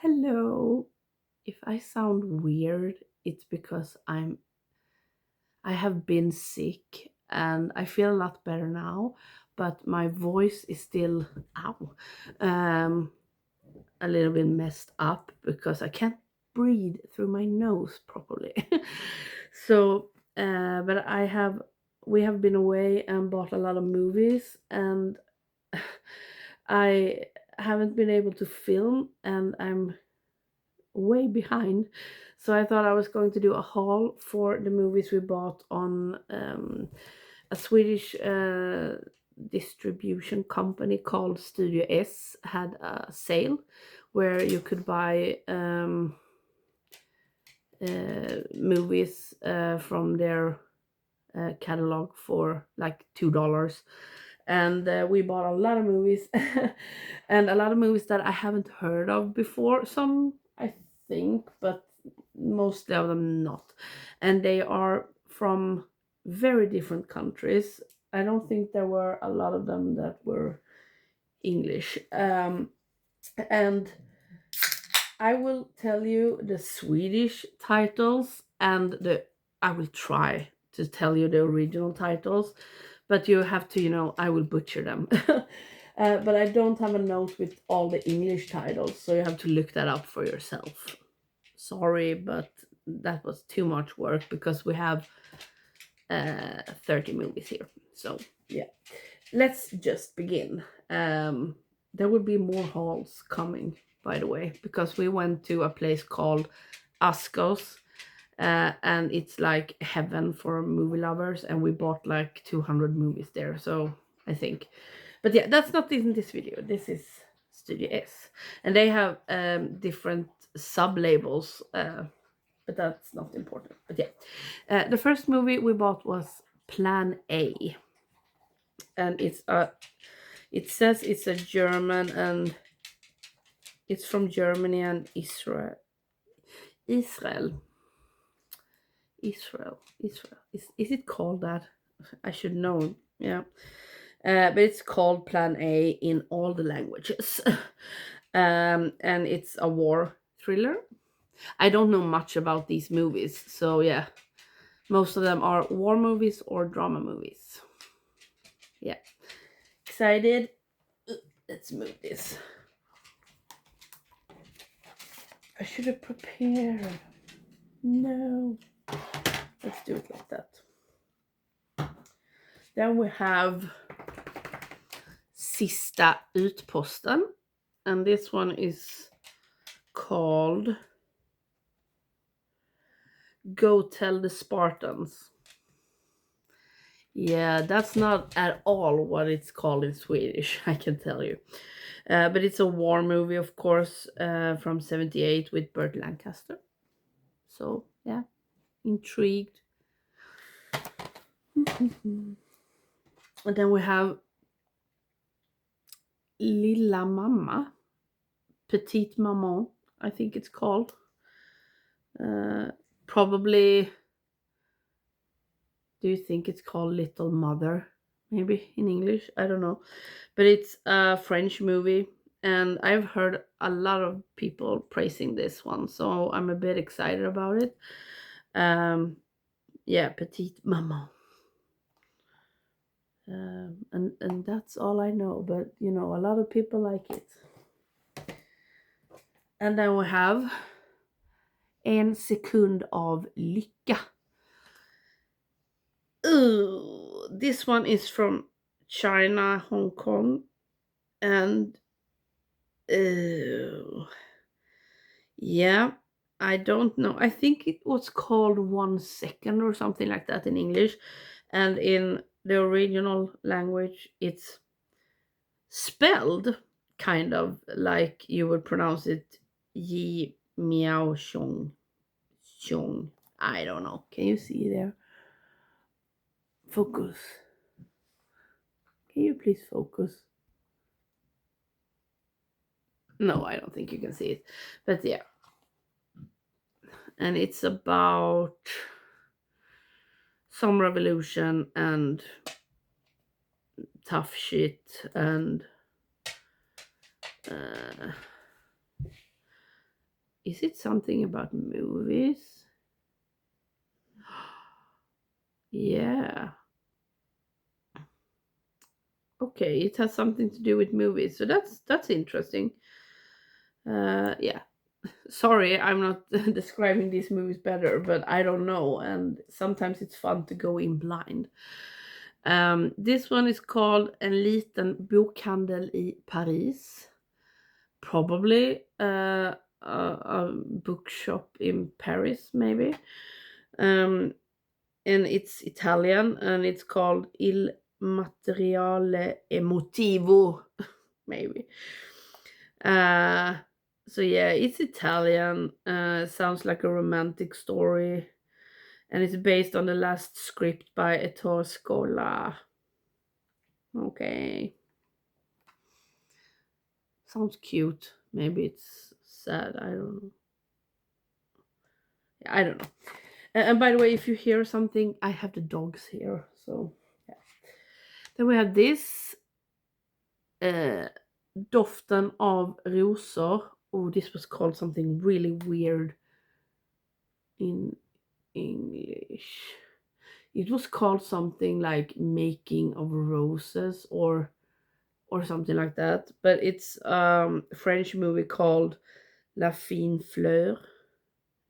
Hello. If I sound weird, it's because I have been sick and I feel a lot better now, but my voice is still ow. Um a little bit messed up because I can't breathe through my nose properly. so but we have been away and bought a lot of movies and I haven't been able to film and I'm way behind. So I thought I was going to do a haul for the movies we bought on a Swedish distribution company called Studio S had a sale where you could buy movies from their catalog for like $2, and we bought a lot of movies and a lot of movies that I haven't heard of before. Some I think, but mostly of them not. And they are from very different countries. I don't think there were a lot of them that were English. And I will tell you the Swedish titles and the I will try to tell you the original titles, but you have to, I will butcher them. But I don't have a note with all the English titles, so you have to look that up for yourself. Sorry, but that was too much work because we have 30 movies here. So, yeah, let's just begin. There will be more hauls coming, by the way, because we went to a place called Askos, and it's like heaven for movie lovers, and we bought like 200 movies there. So I think, but yeah, that's not in this video. This is Studio S, and they have different sub labels, but that's not important. But yeah, the first movie we bought was Plan A, and it says it's a German, and it's from Germany and Israel. Israel. Israel. Is it called that? I should know. Yeah. But it's called Plan A in all the languages. And it's a war thriller. I don't know much about these movies, so yeah, most of them are war movies or drama movies. Yeah, excited. Let's move this. I should have prepared. No. Let's do it like that. Then we have Sista Utposten. And this one is called Go Tell the Spartans. Yeah, that's not at all what it's called in Swedish, I can tell you. But it's a war movie, of course, from 78 with Burt Lancaster. So, yeah, intrigued. And then we have Lilla Mamma, Petite Maman, I think it's called. Probably, do you think it's called Little Mother? Maybe in English, I don't know. But it's a French movie, and I've heard a lot of people praising this one, so I'm a bit excited about it. Yeah, Petite Maman. And that's all I know, but a lot of people like it. And then we have En sekund av lycka. Ooh, this one is from China, Hong Kong, and yeah, I don't know. I think it was called 1 second or something like that in English, and in the original language, it's spelled kind of like you would pronounce it Yi Miao Xiong. Xiong. I don't know. Can you see there? Focus. Can you please focus? No, I don't think you can see it. But yeah. And it's about some revolution and tough shit and uh, Is it something about movies? Yeah. Okay, it has something to do with movies, so that's interesting. Yeah. Sorry, I'm not describing these movies better, but I don't know, and sometimes it's fun to go in blind. This one is called En liten bokhandel i Paris. Probably a bookshop in Paris, maybe. Um, and it's Italian, and it's called Il Materiale Emotivo, maybe. Uh, so yeah, it's Italian. Sounds like a romantic story, and it's based on the last script by Ettore Scola. Okay, sounds cute. Maybe it's sad. I don't know. I don't know. And by the way, if you hear something, I have the dogs here. So yeah. Then we have this. Doften av rosor. Oh, this was called something really weird in English. It was called something like making of roses or something like that. But it's a French movie called La Fine Fleur.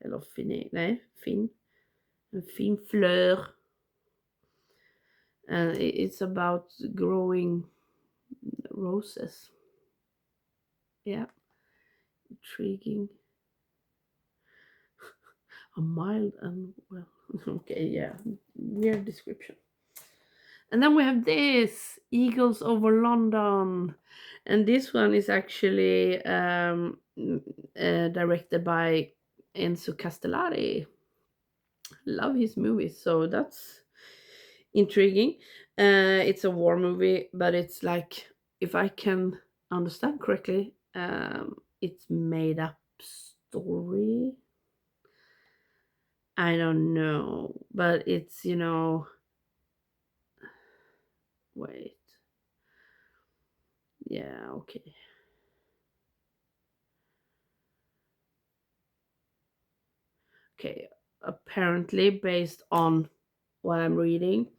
Eller fine, nej, fin. En fin fleur. And it's about growing roses. Yeah, intriguing. A mild and well, okay, yeah, weird description. And then we have this Eagles over London, and this one is actually directed by Enzo Castellari. Love his movies, so that's intriguing. It's a war movie, but it's like, if I can understand correctly, it's made up story. I don't know, but it's, wait. Yeah, okay. Okay, apparently based on what I'm reading.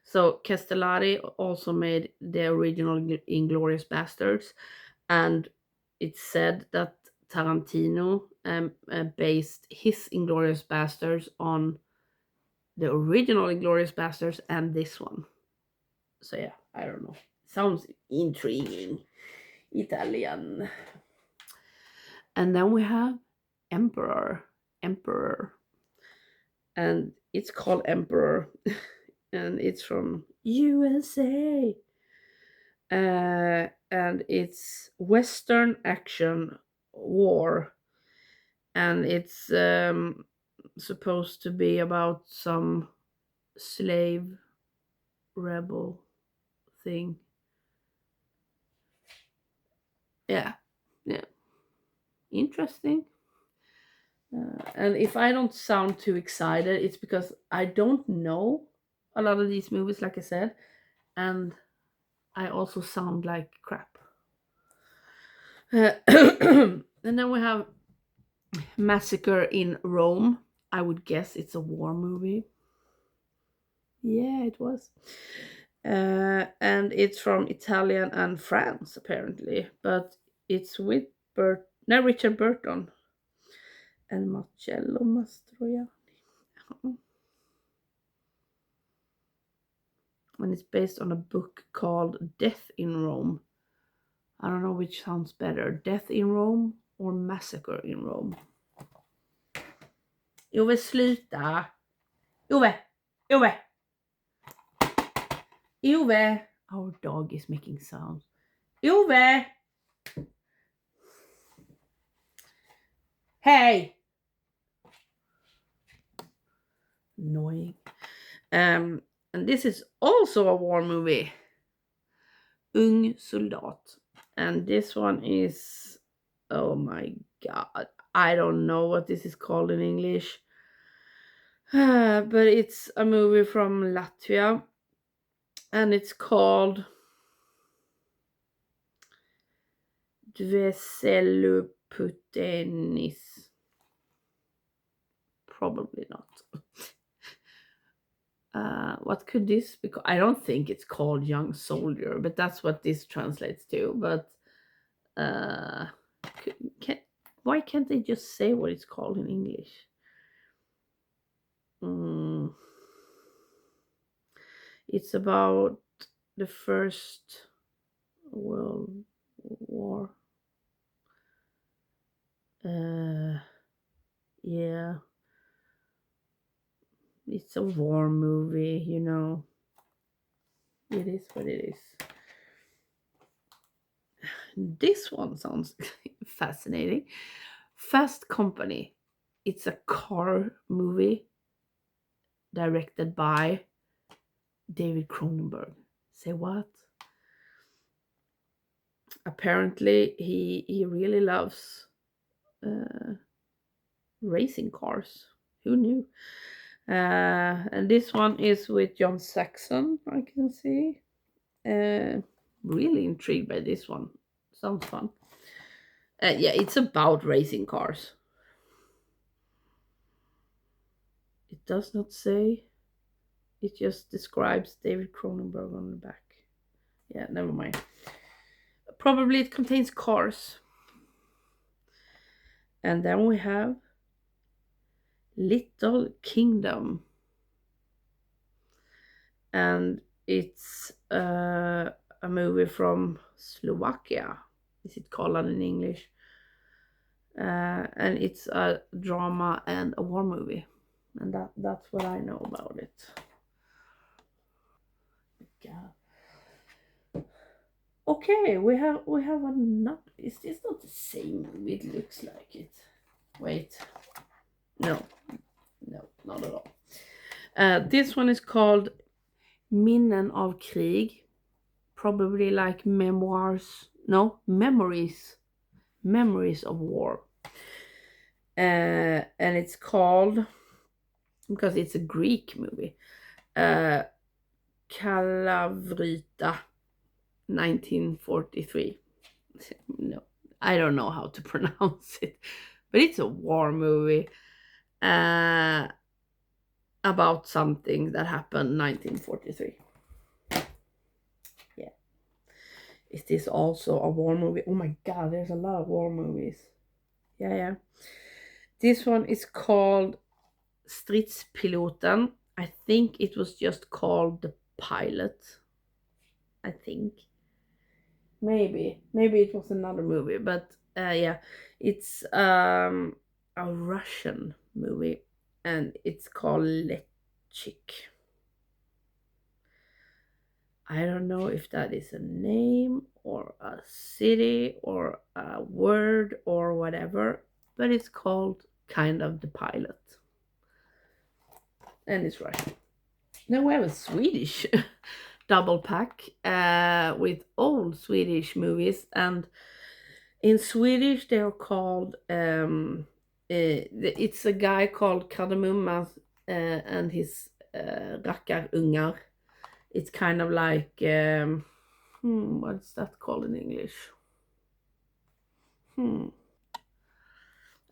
So Castellari also made the original Inglorious Bastards, and it's said that Tarantino based his Inglorious Bastards on the original Inglorious Bastards and this one. So yeah, I don't know. Sounds intriguing. Italian. And then we have Emperor. Emperor. And it's called Emperor. And it's from USA. And it's Western action war. And it's supposed to be about some slave rebel thing. Yeah, yeah, interesting. And if I don't sound too excited, it's because I don't know a lot of these movies, like I said, and I also sound like crap. And then we have Massacre in Rome. I would guess it's a war movie. Yeah, it was. And it's from Italian and France, apparently, but it's with Richard Burton and Marcello Mastroianni. And it's based on a book called Death in Rome. I don't know which sounds better, Death in Rome or Massacre in Rome. Ove, sluta! Ove! Ove! Ove! Our dog is making sounds. Ove! Hey! Annoying. And this is also a war movie. Ung Soldat. And this one is, oh my god, I don't know what this is called in English. But it's a movie from Latvia. And it's called Dveseluputenis. Probably not. What could this be? I don't think it's called Young Soldier, but that's what this translates to. But uh, can, why can't they just say what it's called in English? Mm, it's about the First World War. Yeah, it's a war movie, you know. It is what it is. This one sounds fascinating. Fast Company. It's a car movie directed by David Cronenberg. Say what? Apparently, he really loves uh, racing cars. Who knew? And this one is with John Saxon, I can see. Uh, really intrigued by this one. Sounds fun. Yeah, it's about racing cars. It does not say. It just describes David Cronenberg on the back. Yeah, never mind. Probably it contains cars. And then we have Little Kingdom. And it's a movie from Slovakia. Is it called in English? And it's a drama and a war movie. And that's what I know about it. Yeah. Okay, we have another. Is this not the same movie? It looks like it. Wait. No. No, not at all. This one is called Minnen av krig. Probably like memoirs. No, memories. Memories of war. And it's called, because it's a Greek movie, Kalavrita 1943. No, I don't know how to pronounce it, but it's a war movie uh, about something that happened 1943. Yeah. Is this also a war movie? Oh my god, there's a lot of war movies. Yeah, yeah. This one is called Stridspiloten. I think it was just called The Pilot. I think. Maybe it was another movie, but yeah, it's a Russian movie, and it's called Letchik. I don't know if that is a name or a city or a word or whatever, but it's called kind of The Pilot, and it's Russian. Then we have a Swedish double pack with old Swedish movies, and in Swedish they are called. It's a guy called Kardemumma and his rackarungar. It's kind of like what's that called in English?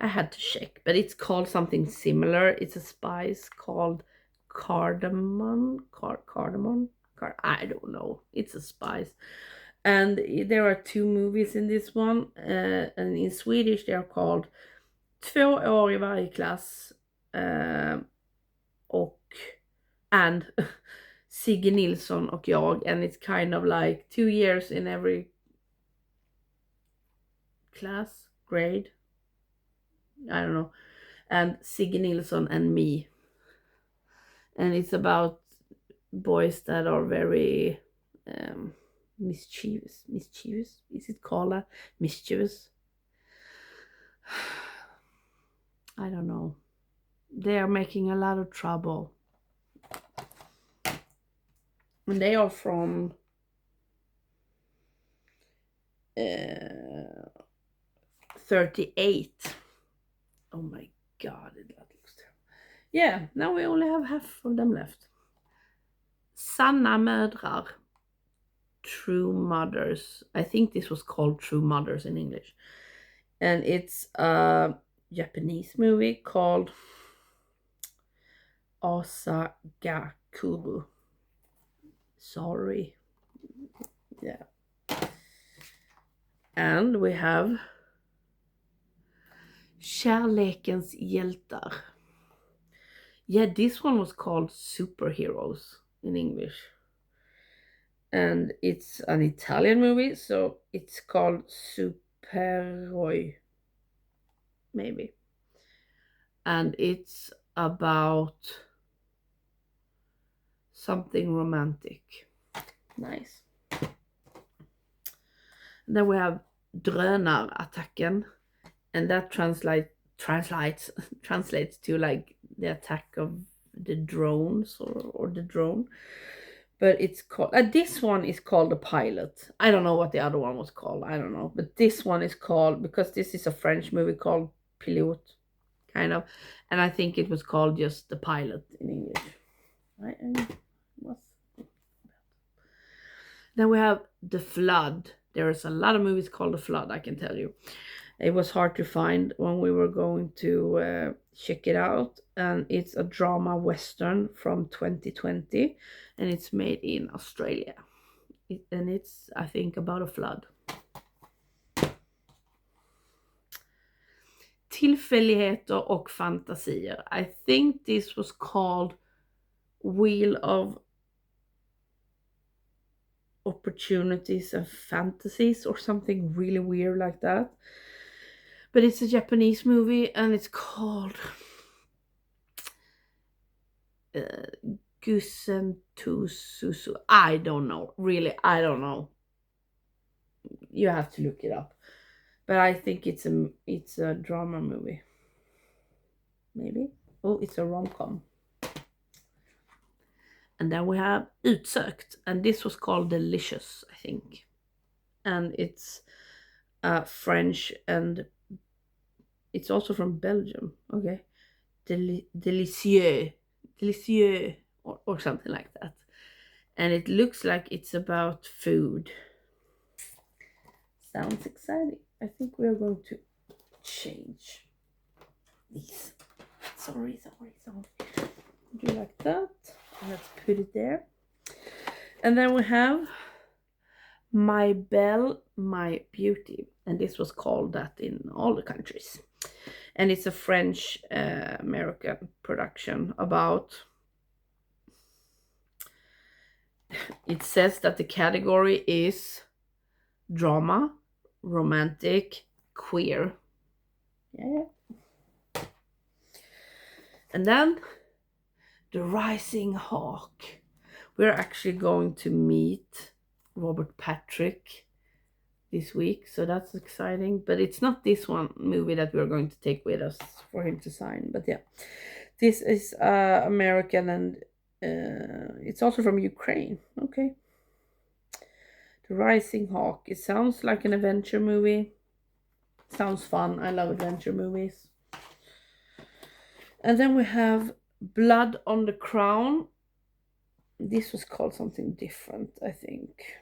I had to check, but it's called something similar. It's a spice called cardamom. I don't know. It's a spice, and there are two movies in this one. And in Swedish, they are called Två år i varje klass och and Sigge Nilsson och jag, and it's kind of like 2 years in every class grade. I don't know, and Sigge Nilsson and me, and it's about boys that are very mischievous. Is it called that? Mischievous? I don't know. They are making a lot of trouble, and they are from 38. Oh my god, that looks terrible. Yeah, now we only have half of them left. Sanna mödrar. True Mothers. I think this was called True Mothers in English. And it's a Japanese movie called Asagakuru. Sorry. Yeah. And we have Kärlekens hjältar. Yeah, this one was called Superheroes in English. And it's an Italian movie, so it's called Supereroi, maybe. And it's about something romantic. Nice. Then we have Drönarattacken, and that translates to like the attack of the drones or the drone. But it's called this one is called the pilot. I don't know what the other one was called. I don't know, but this one is called, because this is a French movie, called Pilote, kind of, and I think it was called just the pilot in English. Then we have The Flood. There's a lot of movies called The Flood, I can tell you. It was hard to find when we were going to check it out. And it's a drama western from 2020. And it's made in Australia. And it's, I think, about a flood. Tillfälligheter och fantasier. I think this was called Wheel of Opportunities and Fantasies or something really weird like that. But it's a Japanese movie and it's called Gusentususu. I don't know. Really, I don't know. You have to look it up. But I think it's a drama movie. Maybe. Oh, it's a rom-com. And then we have Utsökt, and this was called Delicious, I think. And it's French, and it's also from Belgium. Okay. Delicieux, or something like that. And it looks like it's about food. Sounds exciting. I think we are going to change these. Sorry. Do like that. Let's put it there. And then we have My Belle, My Beauty. And this was called that in all the countries. And it's a French American production about, it says that the category is drama, romantic, queer. Yeah. And then The Rising Hawk. We're actually going to meet Robert Patrick this week, so that's exciting. But it's not this one movie that we're going to take with us for him to sign. But yeah, this is American, and it's also from Ukraine. Okay. The Rising Hawk. It sounds like an adventure movie. Sounds fun. I love adventure movies. And then we have Blood on the Crown. This was called something different, I think.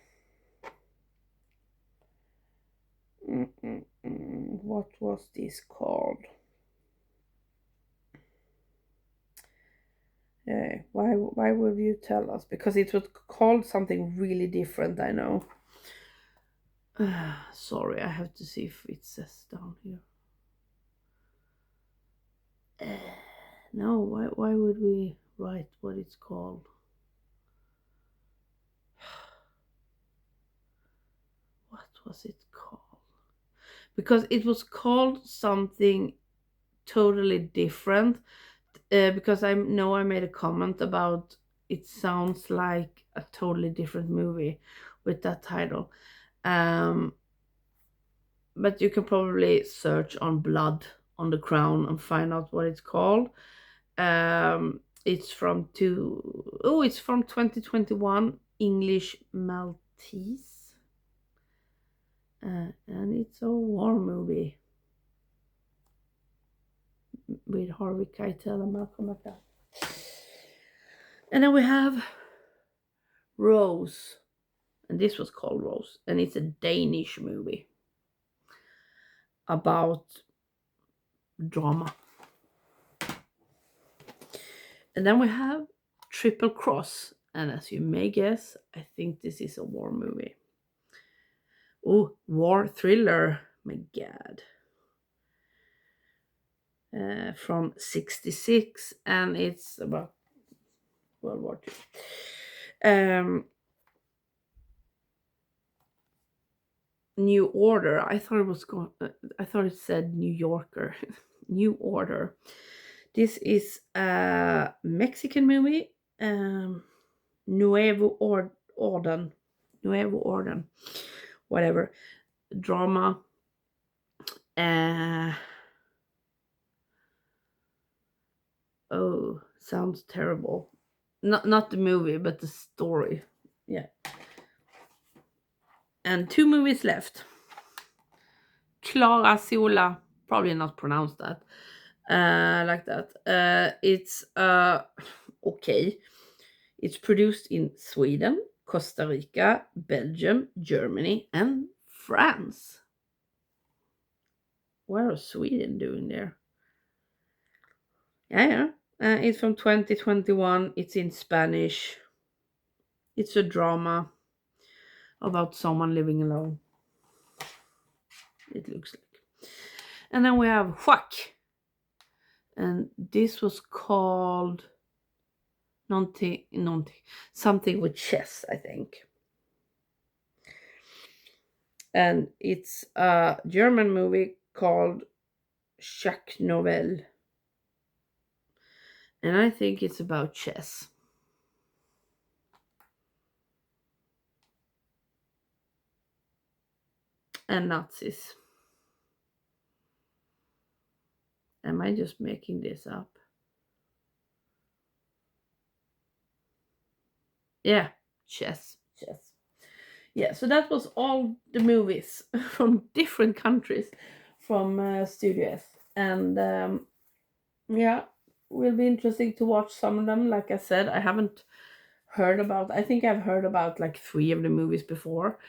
What was this called? Why would you tell us? Because it was called something really different, I know. Sorry, I have to see if it says down here. No, why would we write what it's called? What was it called? Because it was called something totally different. Because I know I made a comment about it sounds like a totally different movie with that title. But you can probably search on Blood on the Crown and find out what it's called. It's from 2021, English Maltese. And it's a war movie with Harvey Keitel and Malcolm McDowell. And then we have Rose. And this was called Rose. And it's a Danish movie about drama. And then we have Triple Cross. And as you may guess, I think this is a war movie. Oh, war thriller. My God. From 66, and it's about World War II. New Order. I thought it said New Yorker. New Order. This is a Mexican movie. Orden. Nuevo Orden. Whatever. Drama. Uh, oh, sounds terrible. Not the movie, but the story. Yeah. And 2 movies left. Clara Sola. Probably not pronounced that. Like that. It's okay. It's produced in Sweden, Costa Rica, Belgium, Germany, and France. What are Sweden doing there? Yeah. It's from 2021. It's in Spanish. It's a drama about someone living alone. It looks like. And then we have Huac. And this was called something with chess, I think. And it's a German movie called Jacques Novel. And I think it's about chess. And Nazis. Am I just making this up? Yeah, chess. Yeah, so that was all the movies from different countries from Studio S. And yeah, will be interesting to watch some of them. Like I said, I think I've heard about like 3 of the movies before.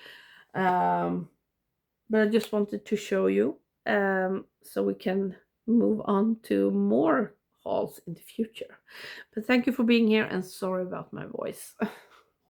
But I just wanted to show you so we can move on to more hauls in the future. But thank you for being here, and sorry about my voice.